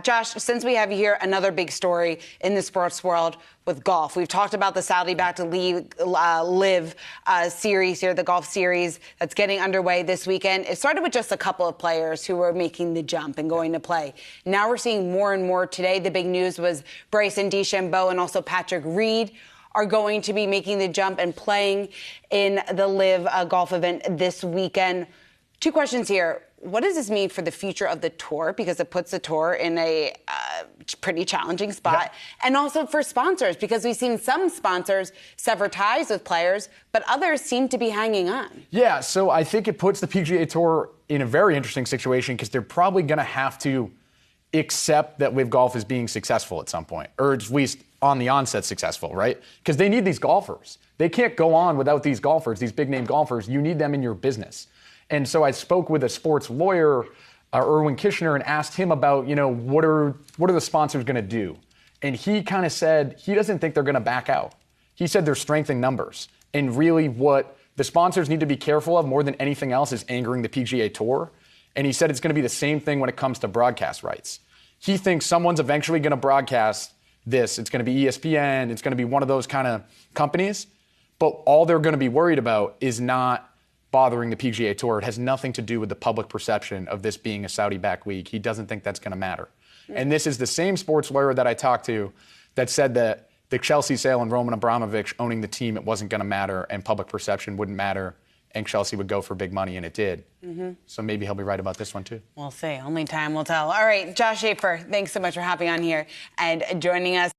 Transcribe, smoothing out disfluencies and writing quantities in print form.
Josh, since we have you here, another big story in the sports world with golf. We've talked about the Saudi-backed LIV series here, the golf series that's getting underway this weekend. It started with just a couple of players who were making the jump and going to play. Now we're seeing more and more today. The big news was Bryson, DeChambeau, and also Patrick Reed are going to be making the jump and playing in the LIV golf event this weekend. Two questions here. What does this mean for the future of the tour? Because it puts the tour in a pretty challenging spot. Yeah. And also for sponsors, because we've seen some sponsors sever ties with players, but others seem to be hanging on. Yeah, so I think it puts the PGA Tour in a very interesting situation because they're probably going to have to accept that LIV Golf is being successful at some point, or at least on the onset successful, right? Because they need these golfers. They can't go on without these golfers, these big-name golfers. You need them in your business. And so I spoke with a sports lawyer, Erwin Kishner, and asked him about, what are the sponsors going to do? And he kind of said he doesn't think they're going to back out. He said they're strengthening numbers. And really what the sponsors need to be careful of more than anything else is angering the PGA Tour. And he said it's going to be the same thing when it comes to broadcast rights. He thinks someone's eventually going to broadcast this. It's going to be ESPN. It's going to be one of those kind of companies. But all they're going to be worried about is not bothering the PGA Tour. It has nothing to do with the public perception of this being a Saudi-backed league. He doesn't think that's going to matter. Yeah. And this is the same sports lawyer that I talked to that said that the Chelsea sale and Roman Abramovich owning the team, it wasn't going to matter and public perception wouldn't matter and Chelsea would go for big money, and it did. Mm-hmm. So maybe he'll be right about this one, too. We'll see. Only time will tell. All right, Josh Schafer, thanks so much for hopping on here and joining us.